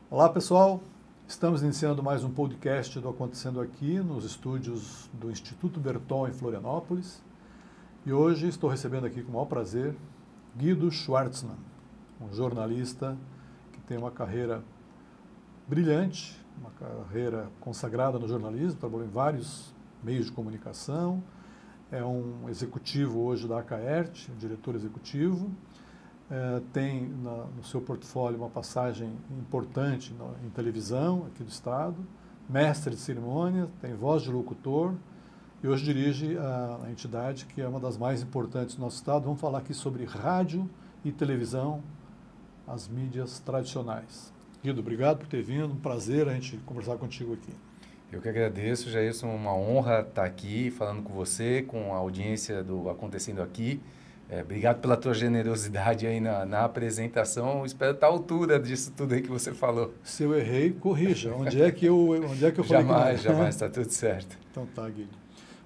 Olá pessoal, estamos iniciando mais um podcast do Acontecendo Aqui nos estúdios do Instituto Bertol em Florianópolis e hoje estou recebendo aqui com o maior prazer Guido Schwartzman, um jornalista que tem uma carreira brilhante, uma carreira consagrada no jornalismo, trabalhou em vários meios de comunicação, é um executivo hoje da Acaerte, diretor executivo. Tem no seu portfólio uma passagem importante em televisão aqui do Estado, mestre de cerimônia, tem voz de locutor e hoje dirige a entidade que é uma das mais importantes do nosso Estado. Vamos falar aqui sobre rádio e televisão, as mídias tradicionais. Guido, obrigado por ter vindo, um prazer a gente conversar contigo aqui. Eu que agradeço, Jailson, uma honra estar aqui falando com você, com a audiência do Acontecendo Aqui. Obrigado pela tua generosidade aí na apresentação. Espero estar à altura disso tudo aí que você falou. Se eu errei, corrija. Onde é que eu falei? Jamais, está tudo certo. Então tá, Guilherme.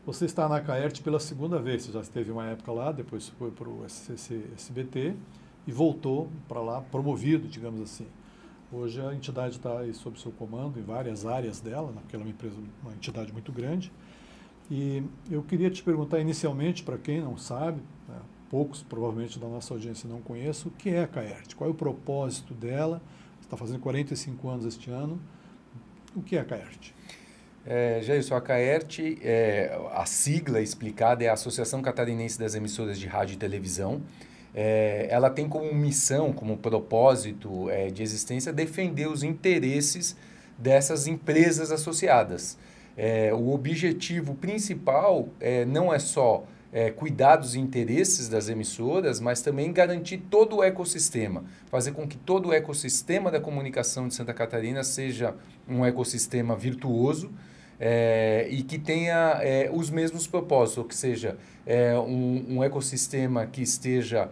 Você está na Acaerte pela segunda vez. Você já esteve uma época lá, depois foi para o SBT e voltou para lá, promovido, digamos assim. Hoje a entidade está aí sob seu comando em várias áreas dela, porque ela é uma entidade muito grande. E eu queria te perguntar inicialmente, para quem não sabe, né, poucos provavelmente da nossa audiência não conhecem, o que é a Acaerte? Qual é o propósito dela? Você está fazendo 45 anos este ano. O que é a Acaerte? Jailson, a Acaerte, a sigla explicada é a Associação Catarinense das Emissoras de Rádio e Televisão. Ela tem como missão, como propósito de existência, defender os interesses dessas empresas associadas. O objetivo principal não é só cuidar dos interesses das emissoras, mas também garantir todo o ecossistema, fazer com que todo o ecossistema da comunicação de Santa Catarina seja um ecossistema virtuoso e que tenha os mesmos propósitos, ou que seja, um ecossistema que esteja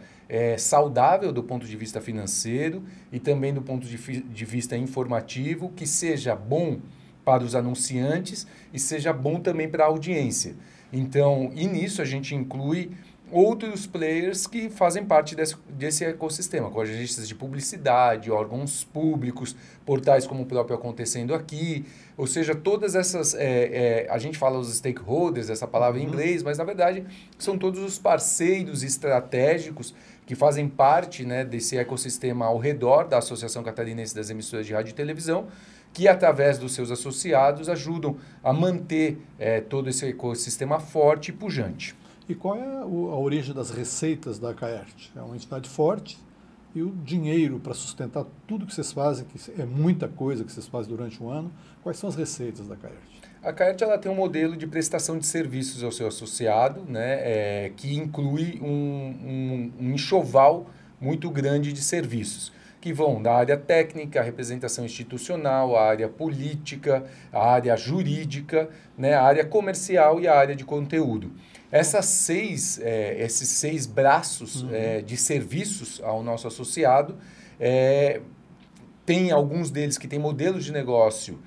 saudável do ponto de vista financeiro e também do ponto de vista informativo, que seja bom para os anunciantes e seja bom também para a audiência. Então, e nisso a gente inclui outros players que fazem parte desse ecossistema, com agências de publicidade, órgãos públicos, portais como o próprio Acontecendo Aqui, ou seja, todas essas, a gente fala os stakeholders, essa palavra em inglês, mas na verdade são todos os parceiros estratégicos que fazem parte, né, desse ecossistema ao redor da Associação Catarinense das Emissoras de Rádio e Televisão, que através dos seus associados ajudam a manter todo esse ecossistema forte e pujante. E qual é a origem das receitas da Acaerte? É uma entidade forte e o dinheiro para sustentar tudo que vocês fazem, que é muita coisa que vocês fazem durante um ano, quais são as receitas da Acaerte? A Acaerte ela tem um modelo de prestação de serviços ao seu associado, né, que inclui um enxoval muito grande de serviços, que vão da área técnica, a representação institucional, a área política, a área jurídica, né, a área comercial e a área de conteúdo. Esses seis braços de serviços ao nosso associado, tem alguns deles que têm modelos de negócio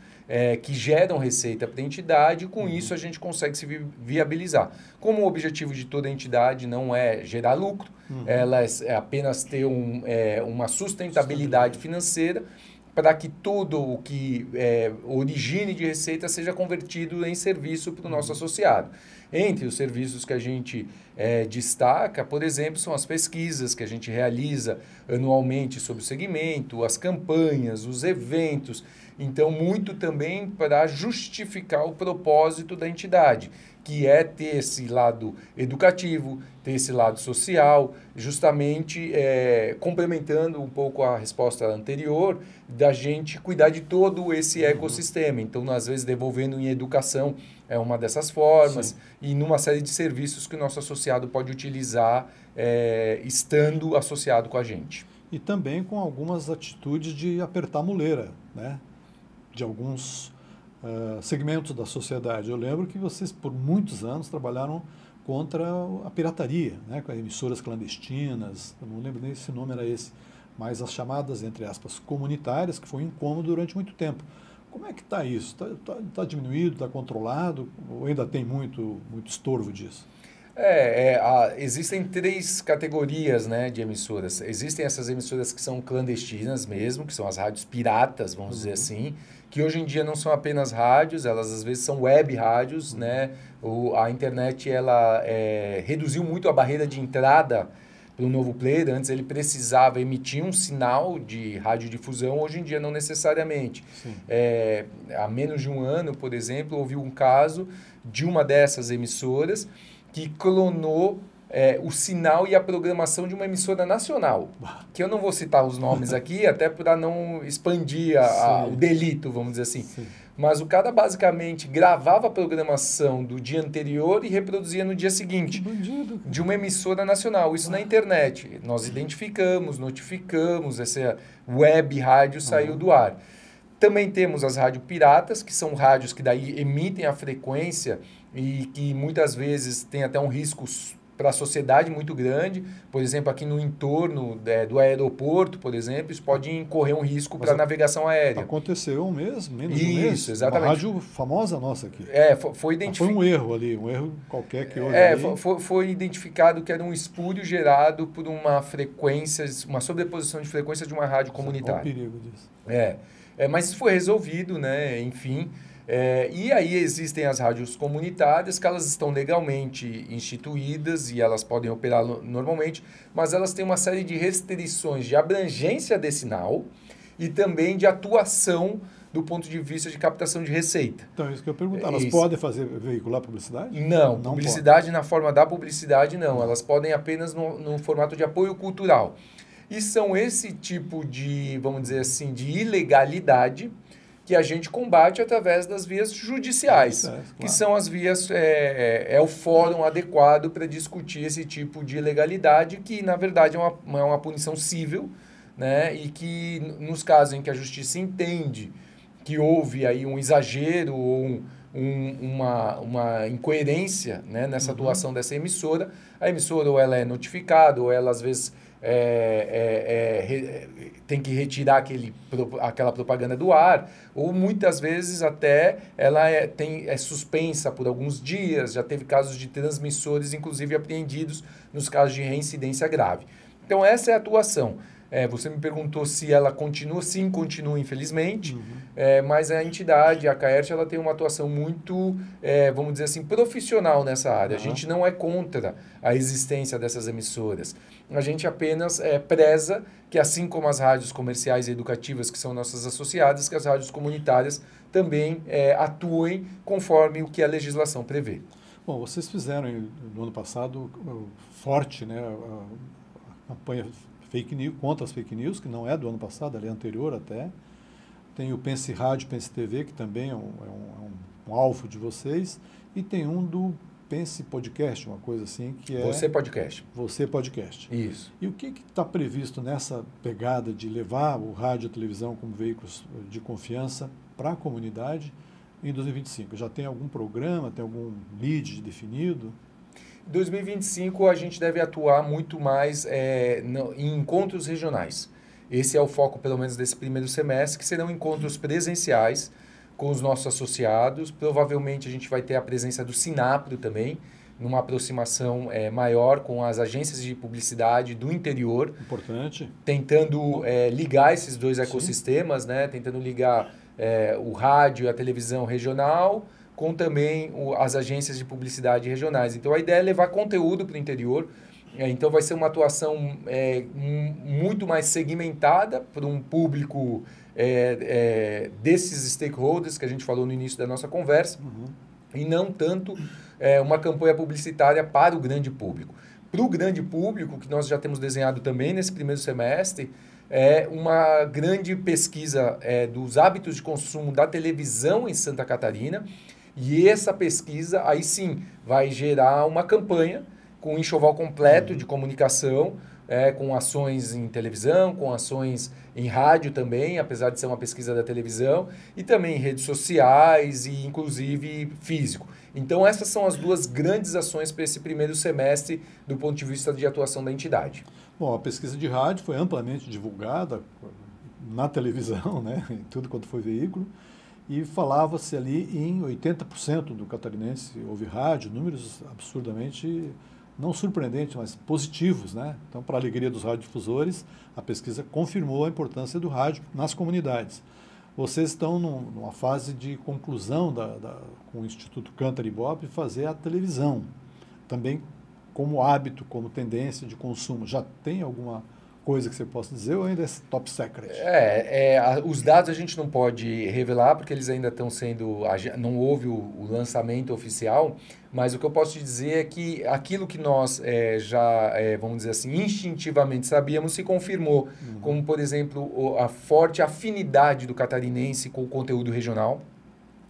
que geram receita para a entidade, e com isso a gente consegue se viabilizar. Como o objetivo de toda a entidade não é gerar lucro, ela é apenas ter uma sustentabilidade financeira para que tudo o que origine de receita seja convertido em serviço para o nosso associado. Entre os serviços que a gente destaca, por exemplo, são as pesquisas que a gente realiza anualmente sobre o segmento, as campanhas, os eventos. Então, muito também para justificar o propósito da entidade, que é ter esse lado educativo, ter esse lado social, justamente complementando um pouco a resposta anterior, da gente cuidar de todo esse ecossistema. Então, às vezes, devolvendo em educação é uma dessas formas. Sim. E numa série de serviços que o nosso associado pode utilizar estando associado com a gente. E também com algumas atitudes de apertar a muleira, né? De alguns segmentos da sociedade. Eu lembro que vocês, por muitos anos, trabalharam contra a pirataria, né? Com emissoras clandestinas, eu não lembro nem se o nome era esse, mas as chamadas, entre aspas, comunitárias, que foi um incômodo durante muito tempo. Como é que está isso? Está diminuído, está controlado, ou ainda tem muito estorvo disso? Existem 3 categorias, né, de emissoras. Existem essas emissoras que são clandestinas mesmo, que são as rádios piratas, vamos dizer assim, que hoje em dia não são apenas rádios, elas às vezes são web rádios, né? A internet ela reduziu muito a barreira de entrada para o novo player. Antes ele precisava emitir um sinal de radiodifusão, hoje em dia não necessariamente. Há menos de um ano, por exemplo, houve um caso de uma dessas emissoras que clonou o sinal e a programação de uma emissora nacional, que eu não vou citar os nomes aqui, até para não expandir o delito, vamos dizer assim. Sim. Mas o cara basicamente gravava a programação do dia anterior e reproduzia no dia seguinte, Bandido. de uma emissora nacional, isso na internet. Nós identificamos, notificamos, essa web rádio saiu do ar. Também temos as rádios piratas, que são rádios que daí emitem a frequência e que muitas vezes tem até um risco para a sociedade muito grande. Por exemplo, aqui no entorno do aeroporto, por exemplo, isso pode incorrer um risco para a navegação aérea. Aconteceu menos de um mês. Isso, exatamente. Uma rádio famosa nossa aqui. Foi identificado. Foi um erro ali, um erro qualquer que houve ali. Foi identificado que era um espúrio gerado por uma frequência, uma sobreposição de frequência de uma rádio comunitária. Qual o perigo disso? Mas isso foi resolvido, né? Enfim. E aí existem as rádios comunitárias, que elas estão legalmente instituídas e elas podem operar normalmente, mas elas têm uma série de restrições de abrangência de sinal e também de atuação do ponto de vista de captação de receita. Então, isso que eu ia perguntar. Elas podem veicular publicidade? Não, publicidade pode. Na forma da publicidade não. Elas podem apenas no formato de apoio cultural. E são esse tipo de, vamos dizer assim, de ilegalidade que a gente combate através das vias judiciais, que são as vias, o fórum adequado para discutir esse tipo de ilegalidade, que na verdade é uma punição cível, né? E que nos casos em que a justiça entende que houve aí um exagero ou uma incoerência, né, nessa atuação dessa emissora, a emissora ou ela é notificada ou ela às vezes tem que retirar aquela propaganda do ar, ou muitas vezes até ela é suspensa por alguns dias. Já teve casos de transmissores, inclusive apreendidos nos casos de reincidência grave. Então essa é a atuação. Você me perguntou se ela continua. Sim, continua, infelizmente, mas a entidade, a CAERT, ela tem uma atuação muito, vamos dizer assim, profissional nessa área. A gente não é contra a existência dessas emissoras. A gente apenas preza que, assim como as rádios comerciais e educativas, que são nossas associadas, que as rádios comunitárias também atuem conforme o que a legislação prevê. Bom, vocês fizeram no ano passado forte, né, a campanha fake news, contra as fake news, que não é do ano passado, ela é anterior até. Tem o Pense Rádio, Pense TV, que também é um alvo de vocês. E tem um do Pense Podcast, uma coisa assim, que é... Você Podcast. Você Podcast. Isso. E o que está previsto nessa pegada de levar o rádio e a televisão como veículos de confiança para a comunidade em 2025? Já tem algum programa, tem algum lead definido? Em 2025, a gente deve atuar muito mais em encontros regionais. Esse é o foco, pelo menos, desse primeiro semestre, que serão encontros presenciais com os nossos associados. Provavelmente, a gente vai ter a presença do Sinapro também, numa aproximação maior com as agências de publicidade do interior. Importante. Tentando ligar esses dois ecossistemas, né? Tentando ligar o rádio e a televisão regional, com também as agências de publicidade regionais. Então, a ideia é levar conteúdo para o interior. Então, vai ser uma atuação muito mais segmentada para um público desses stakeholders que a gente falou no início da nossa conversa, e não tanto uma campanha publicitária para o grande público. Para o grande público, que nós já temos desenhado também nesse primeiro semestre, uma grande pesquisa dos hábitos de consumo da televisão em Santa Catarina. E essa pesquisa, aí sim, vai gerar uma campanha com um enxoval completo de comunicação, com ações em televisão, com ações em rádio também, apesar de ser uma pesquisa da televisão, e também em redes sociais e, inclusive, físico. Então, essas são as duas grandes ações para esse primeiro semestre do ponto de vista de atuação da entidade. Bom, a pesquisa de rádio foi amplamente divulgada na televisão, né, em tudo quanto foi veículo. e falava-se ali em 80% do catarinense ouvir rádio, números absurdamente, não surpreendentes, mas positivos, né? Então, para a alegria dos radiodifusores, a pesquisa confirmou a importância do rádio nas comunidades. Vocês estão numa fase de conclusão com o Instituto Cântaro Ibope de fazer a televisão, também como hábito, como tendência de consumo. Já tem alguma coisa que você possa dizer ou ainda é top secret? Os dados a gente não pode revelar porque eles ainda estão sendo... Não houve o lançamento oficial, mas o que eu posso te dizer é que aquilo que nós vamos dizer assim, instintivamente sabíamos se confirmou, como, por exemplo, a forte afinidade do catarinense com o conteúdo regional,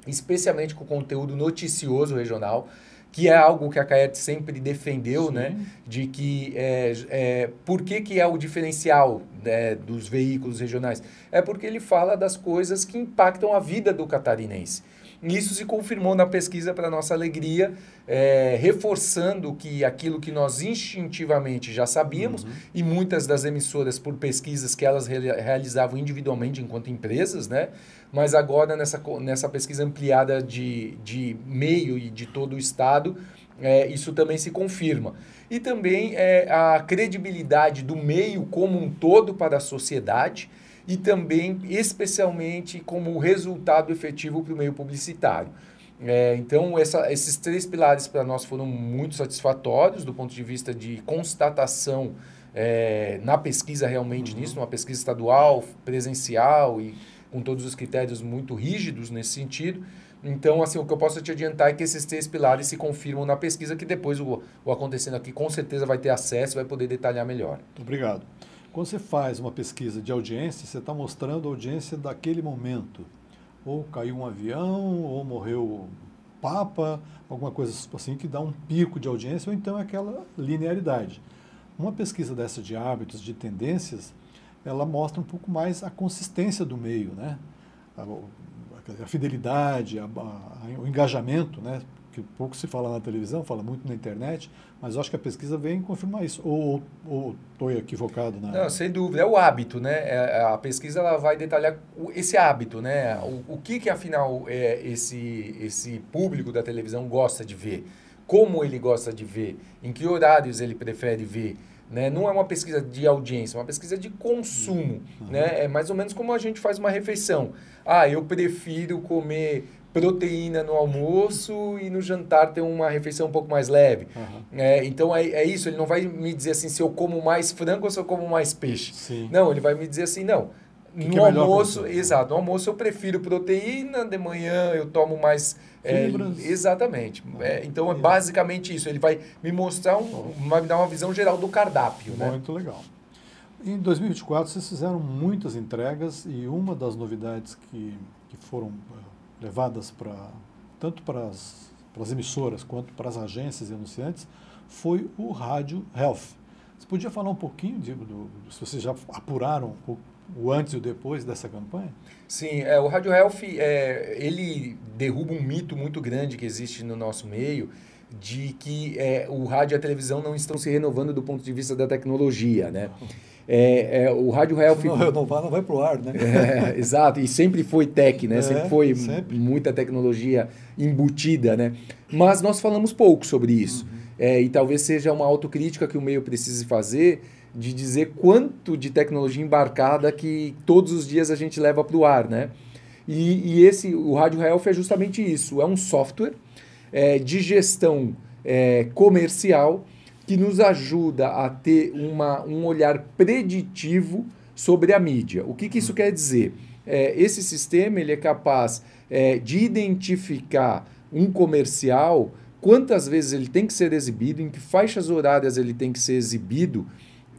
especialmente com o conteúdo noticioso regional, que é algo que a Caerte sempre defendeu, né? De que por que é o diferencial, né, dos veículos regionais? É porque ele fala das coisas que impactam a vida do catarinense. Isso se confirmou na pesquisa para nossa alegria, reforçando que aquilo que nós instintivamente já sabíamos, e muitas das emissoras, por pesquisas que elas realizavam individualmente enquanto empresas, né? Mas agora nessa pesquisa ampliada de meio e de todo o estado, isso também se confirma. E também a credibilidade do meio como um todo para a sociedade, e também, especialmente, como resultado efetivo para o meio publicitário. Então, esses 3 pilares para nós foram muito satisfatórios do ponto de vista de constatação na pesquisa realmente nisso, uma pesquisa estadual, presencial e com todos os critérios muito rígidos nesse sentido. Então, assim, o que eu posso te adiantar é que esses 3 pilares se confirmam na pesquisa, que depois o Acontecendo Aqui com certeza vai ter acesso e vai poder detalhar melhor. Muito obrigado. Quando você faz uma pesquisa de audiência, você está mostrando a audiência daquele momento. Ou caiu um avião, ou morreu o Papa, alguma coisa assim que dá um pico de audiência, ou então aquela linearidade. Uma pesquisa dessa de hábitos, de tendências, ela mostra um pouco mais a consistência do meio, né? A fidelidade, o engajamento, né? Que pouco se fala na televisão, fala muito na internet, mas eu acho que a pesquisa vem confirmar isso. Ou estou equivocado? Não, sem dúvida. É o hábito, né? A pesquisa ela vai detalhar esse hábito, né? O que afinal, esse público da televisão gosta de ver, como ele gosta de ver, em que horários ele prefere ver. Né? Não é uma pesquisa de audiência, é uma pesquisa de consumo. Né? É mais ou menos como a gente faz uma refeição. Eu prefiro comer proteína no almoço e no jantar ter uma refeição um pouco mais leve. Então é isso, ele não vai me dizer assim se eu como mais frango ou se eu como mais peixe. Sim. Não, ele vai me dizer assim, não, no almoço, exato, no almoço eu prefiro proteína, de manhã eu tomo mais fibras. Exatamente. Então é basicamente isso, ele vai me mostrar, vai me dar uma visão geral do cardápio. Muito legal. Em 2024 vocês fizeram muitas entregas e uma das novidades que foram levadas tanto para as emissoras quanto para as agências e anunciantes, foi o Rádio Health. Você podia falar um pouquinho, se vocês já apuraram o antes e o depois dessa campanha? Sim, o Rádio Health, ele derruba um mito muito grande que existe no nosso meio, de que o rádio e a televisão não estão se renovando do ponto de vista da tecnologia, né? O Rádio Health... Se não renovar, não vai para o ar, né? Exato, e sempre foi tech, né? Sempre foi muita tecnologia embutida, né? Mas nós falamos pouco sobre isso. E talvez seja uma autocrítica que o meio precise fazer, de dizer quanto de tecnologia embarcada que todos os dias a gente leva para o ar, né? E o Rádio Health é justamente isso, é um software de gestão comercial que nos ajuda a ter um olhar preditivo sobre a mídia. O que isso quer dizer? Esse sistema ele é capaz de identificar um comercial, quantas vezes ele tem que ser exibido, em que faixas horárias ele tem que ser exibido,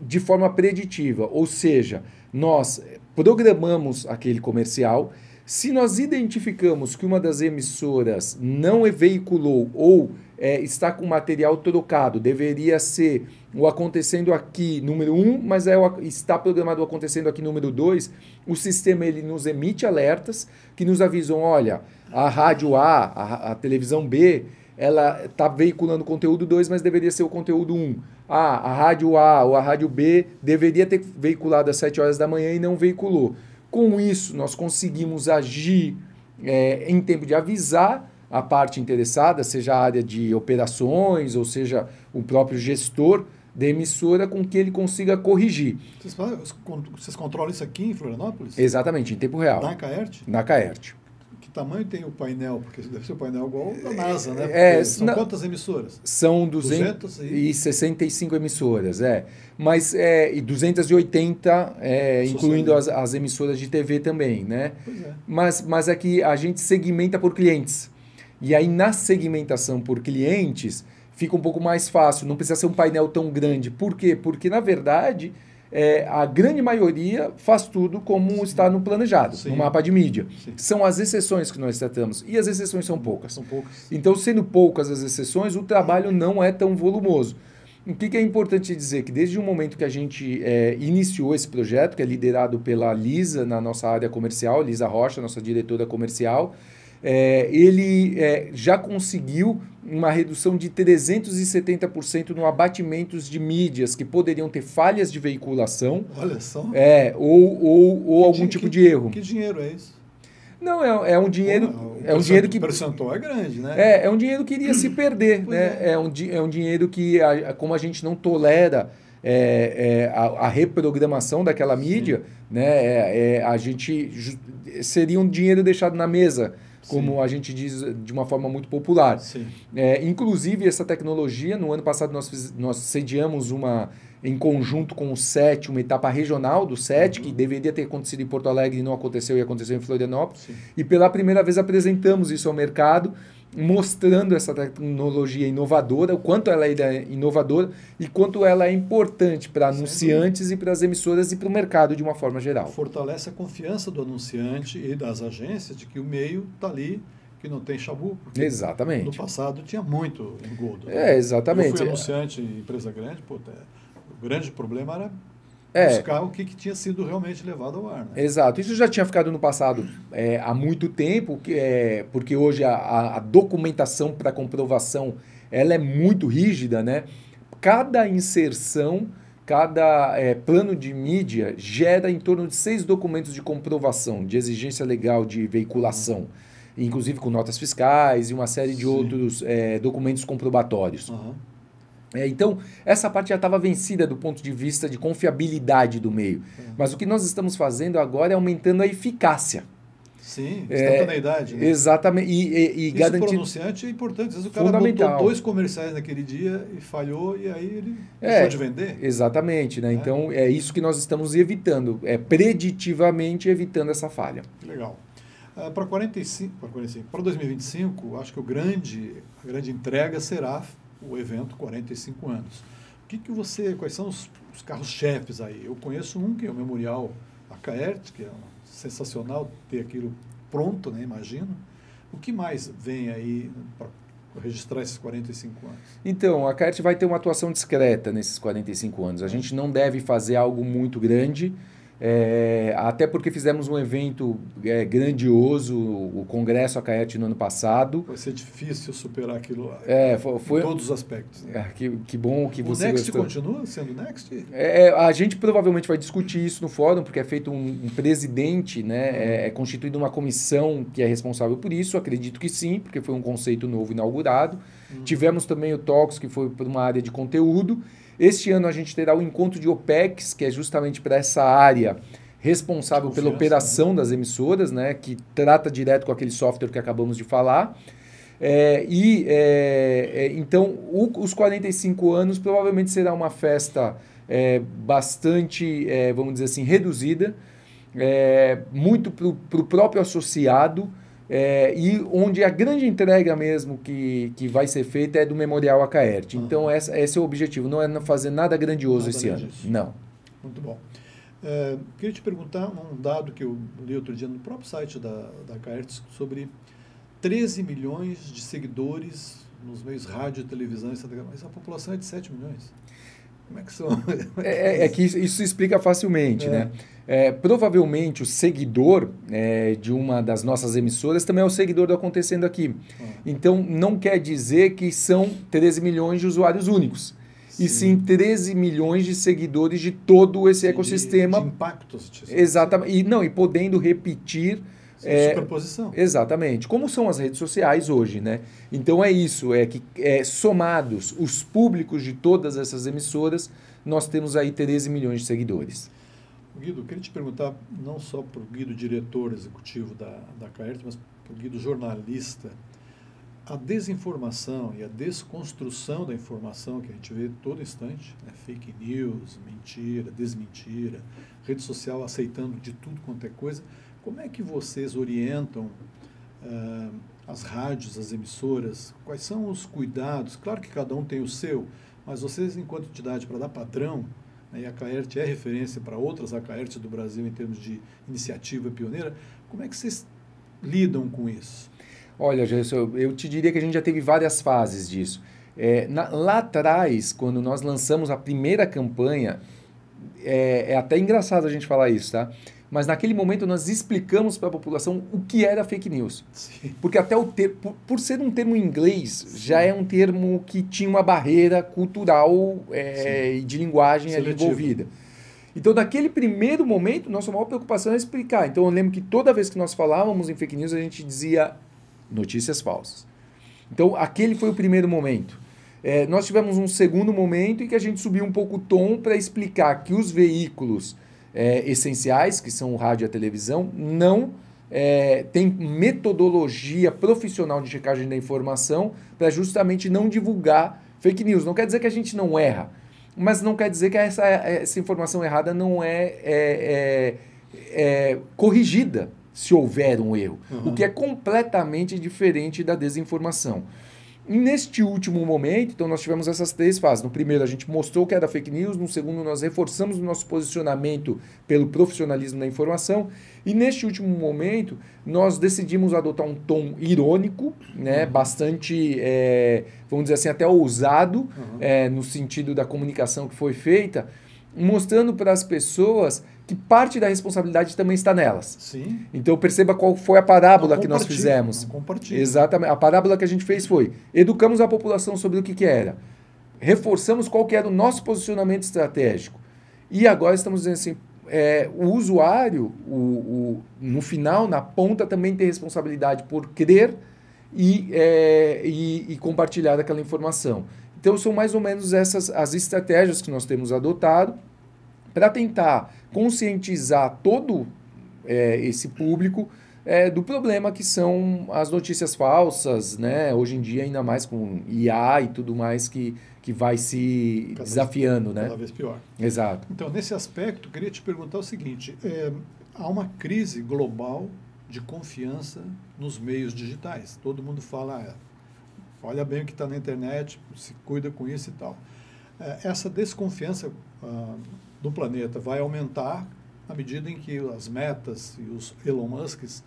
de forma preditiva. Ou seja, nós programamos aquele comercial, se nós identificamos que uma das emissoras não veiculou ou está com material trocado, deveria ser o Acontecendo Aqui número 1, mas está programado o Acontecendo Aqui número 2, o sistema ele nos emite alertas que nos avisam, olha, a rádio A, a televisão B, ela está veiculando conteúdo 2, mas deveria ser o conteúdo 1. A rádio A ou a rádio B deveria ter veiculado às 7 horas da manhã e não veiculou. Com isso, nós conseguimos agir em tempo de avisar a parte interessada, seja a área de operações ou seja o próprio gestor da emissora, com que ele consiga corrigir. Vocês controlam isso aqui em Florianópolis? Exatamente, em tempo real. Na Caert? Na Caert. Que tamanho tem o painel? Porque deve ser o painel igual ao da NASA, né? São quantas emissoras? São 265 emissoras, Mas, e 280, incluindo as emissoras de TV também, né? Pois é. Mas é que a gente segmenta por clientes. E aí, na segmentação por clientes, fica um pouco mais fácil, não precisa ser um painel tão grande. Por quê? Porque, na verdade, a grande maioria faz tudo como está no planejado, no mapa de mídia. Sim. São as exceções que nós tratamos, e as exceções são poucas. São poucas. Então, sendo poucas as exceções, o trabalho não é tão volumoso. O que é importante dizer? Que desde o momento que a gente iniciou esse projeto, que é liderado pela Lisa, na nossa área comercial, Lisa Rocha, nossa diretora comercial, ele já conseguiu uma redução de 370% no abatimentos de mídias que poderiam ter falhas de veiculação. Olha só. Ou algum tipo de erro. Que dinheiro é isso? Não, é um dinheiro... é um dinheiro que... O percentual é grande, né? É um dinheiro que iria se perder, né? É um dinheiro que, como a gente não tolera a reprogramação daquela mídia, né? A gente... Seria um dinheiro deixado na mesa, como a gente diz de uma forma muito popular. Inclusive, essa tecnologia, no ano passado nós sediamos em conjunto com o SET, uma etapa regional do SET, que deveria ter acontecido em Porto Alegre e não aconteceu, e aconteceu em Florianópolis. E pela primeira vez apresentamos isso ao mercado, mostrando essa tecnologia inovadora, o quanto ela é inovadora e quanto ela é importante para anunciantes e para as emissoras e para o mercado de uma forma geral. Fortalece a confiança do anunciante e das agências de que o meio está ali, que não tem chabu. Exatamente. No passado tinha muito engodo. Exatamente. Eu fui anunciante em empresa grande, o grande problema era buscar o que tinha sido realmente levado ao ar. Né? Exato. Isso já tinha ficado no passado há muito tempo, porque hoje a documentação para comprovação ela é muito rígida, né? Cada inserção, cada plano de mídia gera em torno de 6 documentos de comprovação, de exigência legal de veiculação, inclusive com notas fiscais e uma série de outros documentos comprobatórios. Então, essa parte já estava vencida do ponto de vista de confiabilidade do meio. Mas o que nós estamos fazendo agora é aumentando a eficácia. Sim, instantaneidade. Né? Exatamente. E isso para o anunciante é importante. Às vezes o cara botou 2 comerciais naquele dia e falhou, e aí ele deixou de vender. Exatamente. Né? Então, é isso que nós estamos evitando. Preditivamente evitando essa falha. Legal. Para 2025, acho que a grande entrega será o evento 45 anos. Quais são os carros-chefes aí? Eu conheço um que é o Memorial Caert, que é sensacional ter aquilo pronto, né? Imagino. O que mais vem aí para registrar esses 45 anos? Então, a Caert vai ter uma atuação discreta nesses 45 anos. A gente não deve fazer algo muito grande, até porque fizemos um evento grandioso, o Congresso Caert no ano passado. Vai ser difícil superar aquilo lá, foi em todos os aspectos. Né? Que bom que você Next gostou. Continua sendo Next? A gente provavelmente vai discutir isso no fórum, porque é feito um presidente, né? É constituída uma comissão que é responsável por isso, acredito que sim, porque foi um conceito novo inaugurado. Tivemos também o Talks, que foi por uma área de conteúdo. Este ano a gente terá o encontro de OPEX, que é justamente para essa área responsável pela operação das emissoras, né, que trata direto com aquele software que acabamos de falar. Então, os 45 anos provavelmente será uma festa bastante, vamos dizer assim, reduzida, muito para o próprio associado, e onde a grande entrega mesmo que vai ser feita é do Memorial Caert. Então, esse é o objetivo, não é fazer nada grandioso esse ano. Não. Muito bom. Queria te perguntar um dado que eu li outro dia no próprio site da Caert sobre 13 milhões de seguidores nos meios rádio e televisão, mas a população é de 7 milhões. Como é que são? Que isso se explica facilmente, né? Provavelmente o seguidor de uma das nossas emissoras também é o seguidor do Acontecendo Aqui. Então, não quer dizer que são 13 milhões de usuários únicos. Sim. E sim 13 milhões de seguidores de todo esse ecossistema. De impactos. Exatamente. E podendo repetir Superposição. Exatamente. Como são as redes sociais hoje, né? Então é isso, é que somados os públicos de todas essas emissoras, nós temos aí 13 milhões de seguidores. Guido, eu queria te perguntar, não só para o Guido, diretor executivo da Caert, mas para o Guido, jornalista, a desinformação e a desconstrução da informação que a gente vê todo instante, né? Fake news, mentira, desmentira, rede social aceitando de tudo quanto é coisa, como é que vocês orientam as rádios, as emissoras? Quais são os cuidados? Claro que cada um tem o seu, mas vocês, enquanto entidade, para dar padrão, né, e a Caert é referência para outras Caerts do Brasil em termos de iniciativa pioneira, como é que vocês lidam com isso? Olha, Gerson, eu te diria que a gente já teve várias fases disso. Lá atrás, quando nós lançamos a primeira campanha, é até engraçado a gente falar isso, tá? Mas naquele momento nós explicamos para a população o que era fake news. Sim. Porque até o termo, por ser um termo em inglês, já é um termo que tinha uma barreira cultural e de linguagem ali envolvida. Então, naquele primeiro momento, nossa maior preocupação era explicar. Então, eu lembro que toda vez que nós falávamos em fake news, a gente dizia notícias falsas. Então, aquele foi o primeiro momento. Nós tivemos um segundo momento em que a gente subiu um pouco o tom para explicar que os veículos essenciais, que são o rádio e a televisão, não tem metodologia profissional de checagem da informação para justamente não divulgar fake news. Não quer dizer que a gente não erra, mas não quer dizer que essa informação errada não é corrigida se houver um erro, o que é completamente diferente da desinformação. Neste último momento, então, nós tivemos essas três fases. No primeiro, a gente mostrou que era fake news. No segundo, nós reforçamos o nosso posicionamento pelo profissionalismo da informação. E neste último momento, nós decidimos adotar um tom irônico, né, bastante, vamos dizer assim, até ousado, no sentido da comunicação que foi feita, mostrando para as pessoas que parte da responsabilidade também está nelas. Sim. Então perceba qual foi a parábola que nós fizemos. Exatamente. A parábola que a gente fez foi: educamos a população sobre o que era, reforçamos qual que era o nosso posicionamento estratégico. E agora estamos dizendo assim, o usuário, no final, na ponta, também tem responsabilidade por crer e compartilhar aquela informação. Então são mais ou menos essas as estratégias que nós temos adotado para tentar conscientizar todo esse público do problema que são as notícias falsas, né? Hoje em dia, ainda mais com IA e tudo mais que vai se desafiando, né? Cada vez pior. Exato. Então, nesse aspecto, eu queria te perguntar o seguinte, há uma crise global de confiança nos meios digitais. Todo mundo fala, olha bem o que está na internet, se cuida com isso e tal. Essa desconfiança do planeta vai aumentar à medida em que as metas e os Elon Musks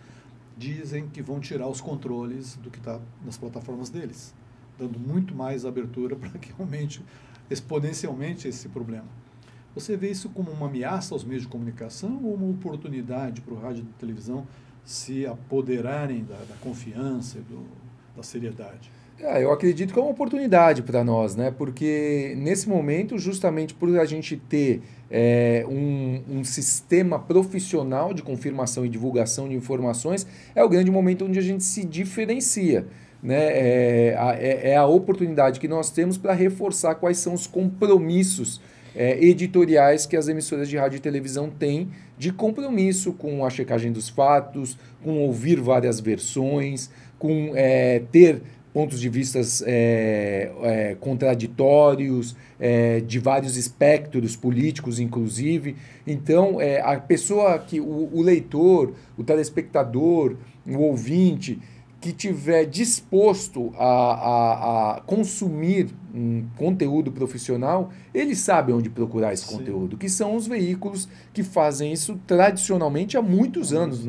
dizem que vão tirar os controles do que está nas plataformas deles, dando muito mais abertura para que aumente exponencialmente esse problema. Você vê isso como uma ameaça aos meios de comunicação ou uma oportunidade para o rádio e a televisão se apoderarem da confiança e da seriedade? Eu acredito que é uma oportunidade para nós, né? Porque nesse momento, justamente por a gente ter um sistema profissional de confirmação e divulgação de informações, é o grande momento onde a gente se diferencia, né? É a oportunidade que nós temos para reforçar quais são os compromissos editoriais que as emissoras de rádio e televisão têm de compromisso com a checagem dos fatos, com ouvir várias versões, com ter pontos de vistas contraditórios, de vários espectros políticos, inclusive. Então, a pessoa que, o leitor, o telespectador, o ouvinte, que tiver disposto a consumir um conteúdo profissional, ele sabe onde procurar esse conteúdo, que são os veículos que fazem isso tradicionalmente há muitos anos.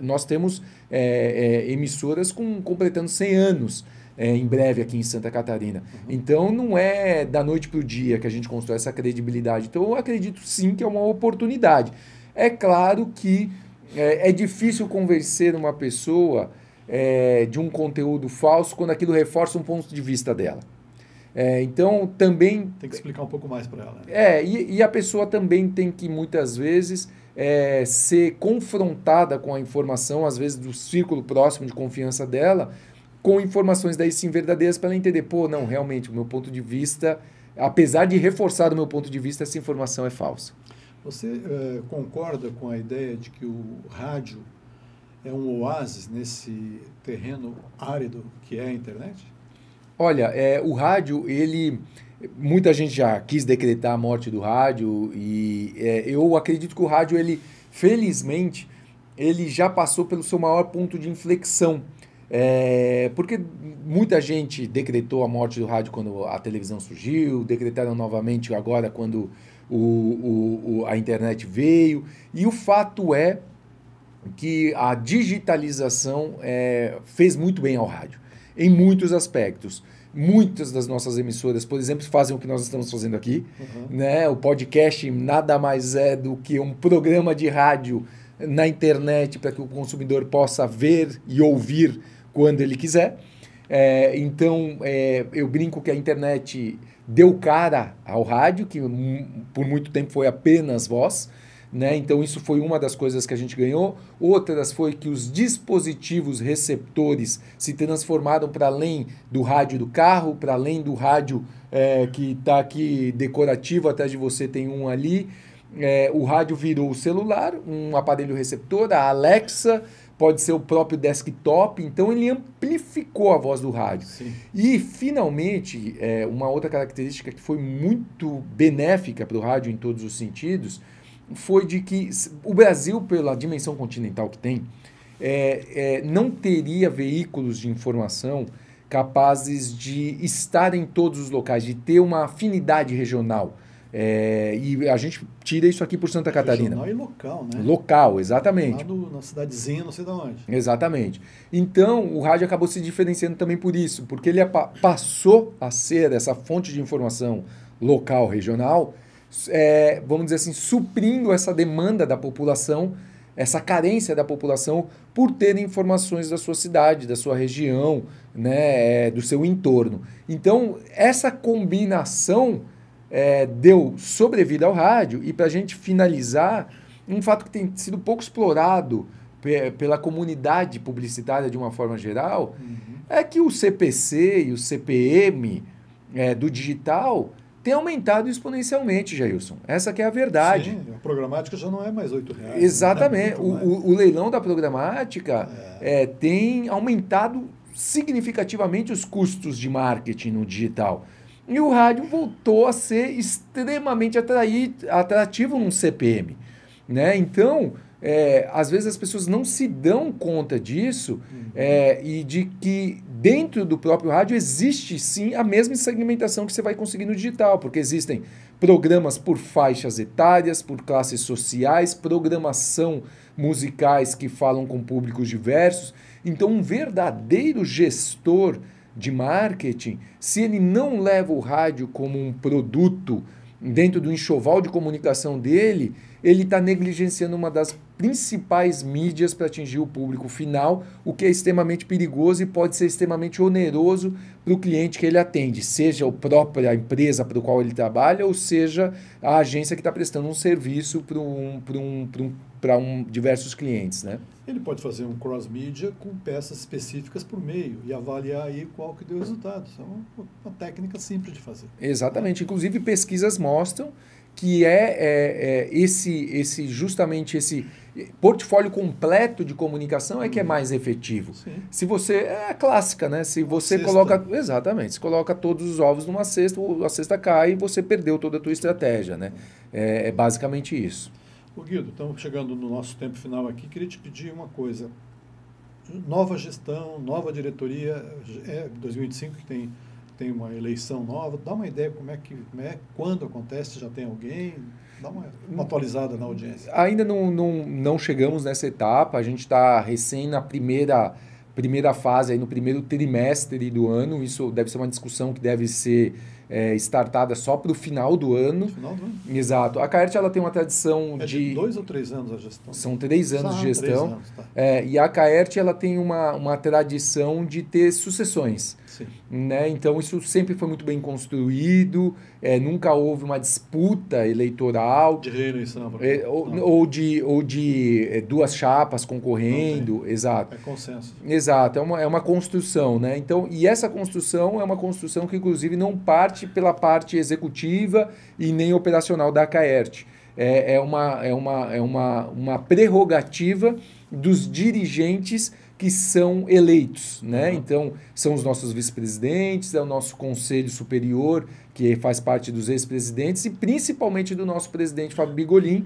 Nós temos emissoras completando 100 anos em breve aqui em Santa Catarina. Então, não é da noite para o dia que a gente constrói essa credibilidade. Então, eu acredito sim que é uma oportunidade. É claro que é difícil convencer uma pessoa de um conteúdo falso quando aquilo reforça um ponto de vista dela. Então, também... Tem que explicar um pouco mais para ela. E a pessoa também tem que, muitas vezes, ser confrontada com a informação, às vezes do círculo próximo de confiança dela, com informações daí sim verdadeiras para ela entender, pô, não, realmente, o meu ponto de vista, apesar de reforçar o meu ponto de vista, essa informação é falsa. Você concorda com a ideia de que o rádio é um oásis nesse terreno árido que é a internet? Olha, o rádio, muita gente já quis decretar a morte do rádio e eu acredito que o rádio, felizmente, ele já passou pelo seu maior ponto de inflexão. Porque muita gente decretou a morte do rádio quando a televisão surgiu, decretaram novamente agora quando a internet veio, e o fato é que a digitalização fez muito bem ao rádio, em muitos aspectos. Muitas das nossas emissoras, por exemplo, fazem o que nós estamos fazendo aqui. Né? O podcast nada mais é do que um programa de rádio na internet para que o consumidor possa ver e ouvir quando ele quiser. Então, eu brinco que a internet deu cara ao rádio, que por muito tempo foi apenas voz. Né? Então, isso foi uma das coisas que a gente ganhou. Outras foi que os dispositivos receptores se transformaram para além do rádio do carro, para além do rádio que está aqui decorativo, atrás de você tem um ali. O rádio virou o celular, um aparelho receptor, a Alexa, pode ser o próprio desktop, então ele amplificou a voz do rádio. Sim. E, finalmente, uma outra característica que foi muito benéfica para o rádio em todos os sentidos foi de que o Brasil, pela dimensão continental que tem, não teria veículos de informação capazes de estar em todos os locais, de ter uma afinidade regional. E a gente tira isso aqui por Santa Catarina. Regional e local, né? Local, exatamente. Lá na cidadezinha, não sei de onde. Exatamente. Então, o rádio acabou se diferenciando também por isso, porque ele passou a ser essa fonte de informação local, regional, vamos dizer assim, suprindo essa demanda da população, essa carência da população por ter informações da sua cidade, da sua região, né, do seu entorno. Então, essa combinação deu sobrevida ao rádio. E para a gente finalizar, um fato que tem sido pouco explorado pela comunidade publicitária de uma forma geral, é que o CPC e o CPM do digital tem aumentado exponencialmente, Jailson. Essa que é a verdade. Sim, a programática já não é mais R$8. Exatamente. Né? O leilão da programática tem aumentado significativamente os custos de marketing no digital. E o rádio voltou a ser extremamente atrativo num CPM. Né? Então, às vezes as pessoas não se dão conta disso e de que dentro do próprio rádio existe sim a mesma segmentação que você vai conseguir no digital, porque existem programas por faixas etárias, por classes sociais, programação musicais que falam com públicos diversos. Então, um verdadeiro gestor de marketing, se ele não leva o rádio como um produto dentro do enxoval de comunicação dele, ele está negligenciando uma das principais mídias para atingir o público final, o que é extremamente perigoso e pode ser extremamente oneroso para o cliente que ele atende, seja a própria empresa para o qual ele trabalha, ou seja a agência que está prestando um serviço para diversos clientes. Né? Ele pode fazer um cross-mídia com peças específicas por meio e avaliar aí qual que deu resultado. Isso é uma técnica simples de fazer. Exatamente. Inclusive, pesquisas mostram que justamente esse portfólio completo de comunicação que é mais efetivo. Sim. Se você... É a clássica, né? Se você cesta. coloca... Exatamente. Se coloca todos os ovos numa cesta, a cesta cai e você perdeu toda a tua estratégia, né? É basicamente isso. Ô Guido, estamos chegando no nosso tempo final aqui. Queria te pedir uma coisa. Nova gestão, nova diretoria, 2025 que tem uma eleição nova. Dá uma ideia quando acontece, já tem alguém? Dá uma atualizada na audiência. Ainda não chegamos nessa etapa. A gente está recém na primeira fase, aí no primeiro trimestre do ano. Isso deve ser uma discussão que deve ser startada só para o final do ano. Final do ano? Exato. A Caerte ela tem uma tradição de 2 ou 3 anos a gestão? São 3 anos de gestão. 3 anos, tá. E a Caerte ela tem uma tradição de ter sucessões. né? Então, isso sempre foi muito bem construído, nunca houve uma disputa eleitoral. De reeleição. Ou de duas chapas concorrendo. Exato. É consenso. Exato, é uma construção, né? Então, e essa construção é uma construção que, inclusive, não parte pela parte executiva e nem operacional da Acaerte. É uma prerrogativa dos dirigentes que são eleitos, né? Então, são os nossos vice-presidentes, é o nosso conselho superior, que faz parte dos ex-presidentes, e principalmente do nosso presidente, Fábio Bigolin,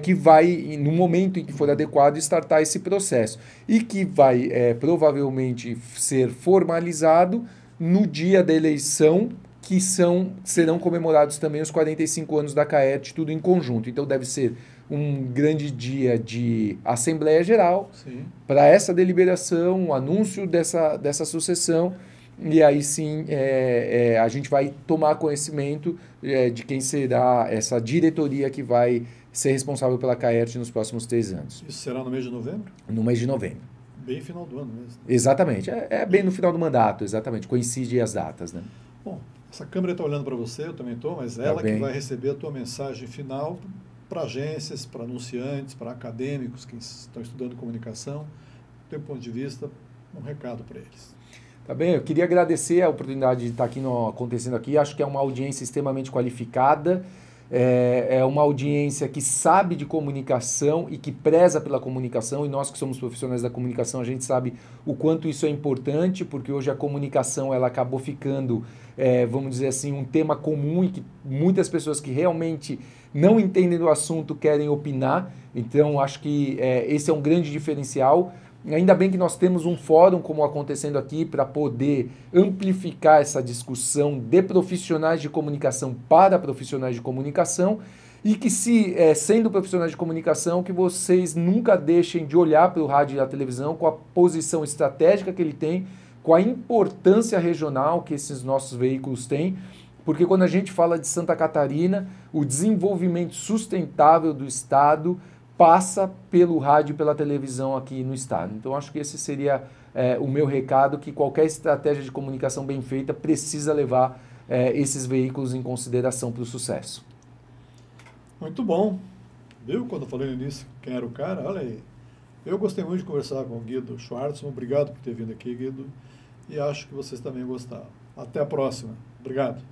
que vai, no momento em que for adequado, startar esse processo. E que vai provavelmente ser formalizado no dia da eleição, que serão comemorados também os 45 anos da Acaerte, tudo em conjunto. Então deve ser um grande dia de Assembleia Geral para essa deliberação, o anúncio dessa sucessão, e aí sim a gente vai tomar conhecimento de quem será essa diretoria que vai ser responsável pela Acaerte nos próximos 3 anos. Isso será no mês de novembro? No mês de novembro. Bem final do ano mesmo. Exatamente, bem no final do mandato, exatamente, coincide as datas, né? Bom, essa câmera está olhando para você, eu também estou, mas ela que vai receber a tua mensagem final para agências, para anunciantes, para acadêmicos que estão estudando comunicação, do teu ponto de vista, um recado para eles. Tá bem, eu queria agradecer a oportunidade de estar acontecendo aqui, acho que é uma audiência extremamente qualificada, é uma audiência que sabe de comunicação e que preza pela comunicação, e nós que somos profissionais da comunicação, a gente sabe o quanto isso é importante, porque hoje a comunicação ela acabou ficando, vamos dizer assim, um tema comum e que muitas pessoas que realmente não entendem do assunto querem opinar, então acho que esse é um grande diferencial. Ainda bem que nós temos um fórum como acontecendo aqui para poder amplificar essa discussão de profissionais de comunicação para profissionais de comunicação e que sendo profissionais de comunicação, que vocês nunca deixem de olhar para o rádio e a televisão com a posição estratégica que ele tem, com a importância regional que esses nossos veículos têm, porque quando a gente fala de Santa Catarina, o desenvolvimento sustentável do Estado passa pelo rádio e pela televisão aqui no estado. Então, acho que esse seria o meu recado, que qualquer estratégia de comunicação bem feita precisa levar esses veículos em consideração para o sucesso. Muito bom. Viu? Quando eu falei no início quem era o cara, olha aí. Eu gostei muito de conversar com o Guido Schwartzman. Obrigado por ter vindo aqui, Guido. E acho que vocês também gostaram. Até a próxima. Obrigado.